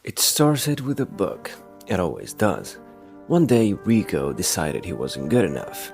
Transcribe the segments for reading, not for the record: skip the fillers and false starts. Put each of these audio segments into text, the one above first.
It started with a book. It always does. One day, Rico decided he wasn't good enough.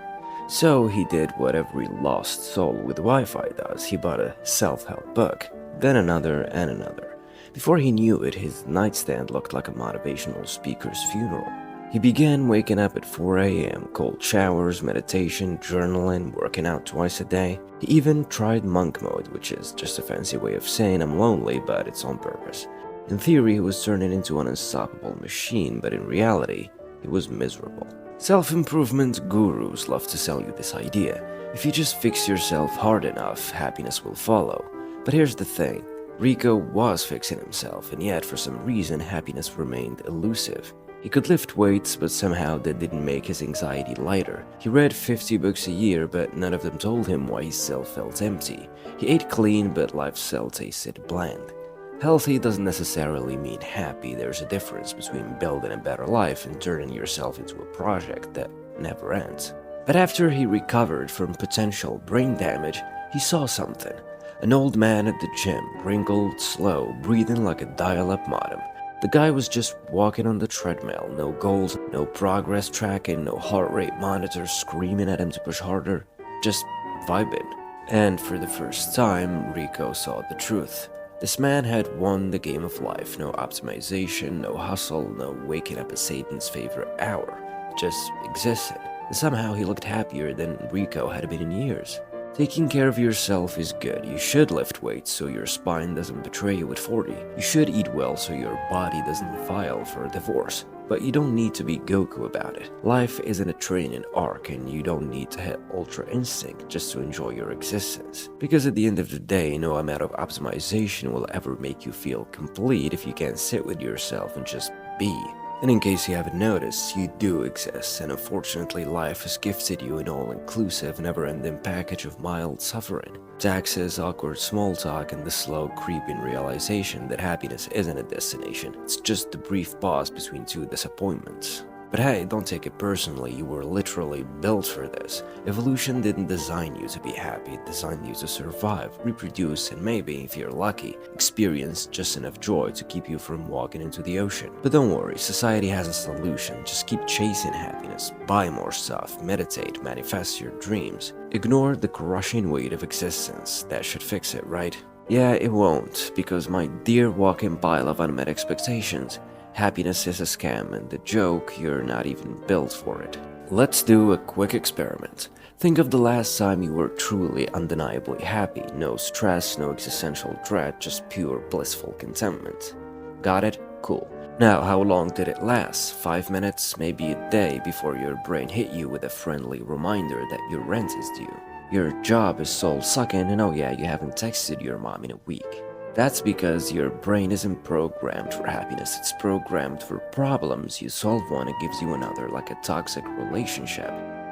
So he did what every lost soul with Wi-Fi does. He bought a self-help book, then another and another. Before he knew it, his nightstand looked like a motivational speaker's funeral. He began waking up at 4 a.m., cold showers, meditation, journaling, working out twice a day. He even tried monk mode, which is just a fancy way of saying I'm lonely, but it's on purpose. In theory, he was turning into an unstoppable machine, but in reality, he was miserable. Self-improvement gurus love to sell you this idea. If you just fix yourself hard enough, happiness will follow. But here's the thing. Rico was fixing himself, and yet for some reason, happiness remained elusive. He could lift weights, but somehow that didn't make his anxiety lighter. He read 50 books a year, but none of them told him why he still felt empty. He ate clean, but life still tasted bland. Healthy doesn't necessarily mean happy. There's a difference between building a better life and turning yourself into a project that never ends. But after he recovered from potential brain damage, he saw something. An old man at the gym, wrinkled, slow, breathing like a dial-up modem. The guy was just walking on the treadmill, no goals, no progress tracking, no heart rate monitor screaming at him to push harder, just vibing. And for the first time, Rico saw the truth. This man had won the game of life. No optimization, no hustle, no waking up at Satan's favorite hour. Just existed. And somehow he looked happier than Rico had been in years. Taking care of yourself is good. You should lift weights so your spine doesn't betray you at 40. You should eat well so your body doesn't file for divorce. But you don't need to be Goku about it. Life isn't a training arc, and you don't need to hit Ultra Instinct just to enjoy your existence. Because at the end of the day, no amount of optimization will ever make you feel complete if you can't sit with yourself and just be. And in case you haven't noticed, you do exist, and unfortunately life has gifted you an all-inclusive, never-ending package of mild suffering. Taxes, awkward small talk, and the slow creeping realization that happiness isn't a destination. It's just the brief pause between two disappointments. But hey, don't take it personally, you were literally built for this. Evolution didn't design you to be happy, it designed you to survive, reproduce, and maybe, if you're lucky, experience just enough joy to keep you from walking into the ocean. But don't worry, society has a solution. Just keep chasing happiness, buy more stuff, meditate, manifest your dreams. Ignore the crushing weight of existence. That should fix it, right? Yeah, it won't, because my dear walking pile of unmet expectations, happiness is a scam, and the joke, you're not even built for it. Let's do a quick experiment. Think of the last time you were truly undeniably happy. No stress, no existential dread, just pure blissful contentment. Got it? Cool. Now, how long did it last? 5 minutes, maybe a day, before your brain hit you with a friendly reminder that your rent is due. Your job is soul-sucking, and oh yeah, you haven't texted your mom in a week. That's because your brain isn't programmed for happiness, it's programmed for problems. You solve one, it gives you another, like a toxic relationship.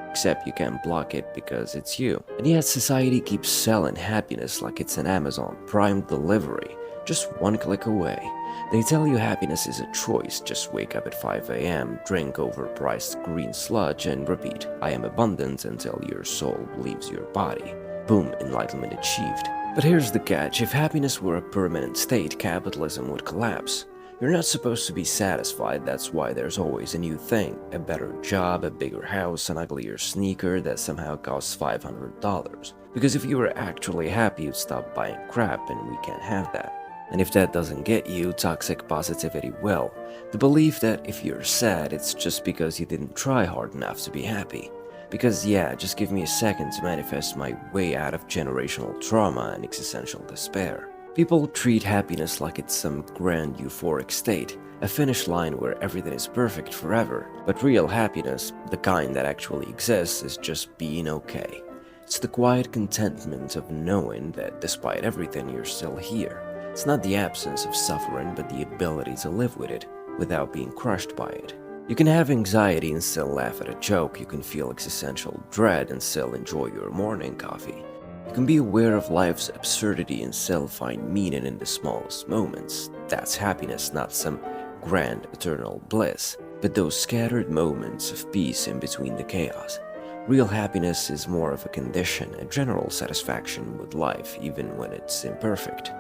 Except you can't block it because it's you. And yet society keeps selling happiness like it's an Amazon Prime delivery, just one click away. They tell you happiness is a choice. Just wake up at 5 a.m., drink overpriced green sludge, and repeat, I am abundant, until your soul leaves your body. Boom, enlightenment achieved. But here's the catch. If happiness were a permanent state, capitalism would collapse. You're not supposed to be satisfied. That's why there's always a new thing. A better job, a bigger house, an uglier sneaker that somehow costs $500. Because if you were actually happy, you'd stop buying crap, and we can't have that. And if that doesn't get you, toxic positivity will. The belief that if you're sad, it's just because you didn't try hard enough to be happy. Because yeah, just give me a second to manifest my way out of generational trauma and existential despair. People treat happiness like it's some grand euphoric state, a finish line where everything is perfect forever. But real happiness, the kind that actually exists, is just being okay. It's the quiet contentment of knowing that despite everything, you're still here. It's not the absence of suffering, but the ability to live with it without being crushed by it. You can have anxiety and still laugh at a joke. You can feel existential dread and still enjoy your morning coffee. You can be aware of life's absurdity and still find meaning in the smallest moments. That's happiness, not some grand eternal bliss, but those scattered moments of peace in between the chaos. Real happiness is more of a condition, a general satisfaction with life, even when it's imperfect.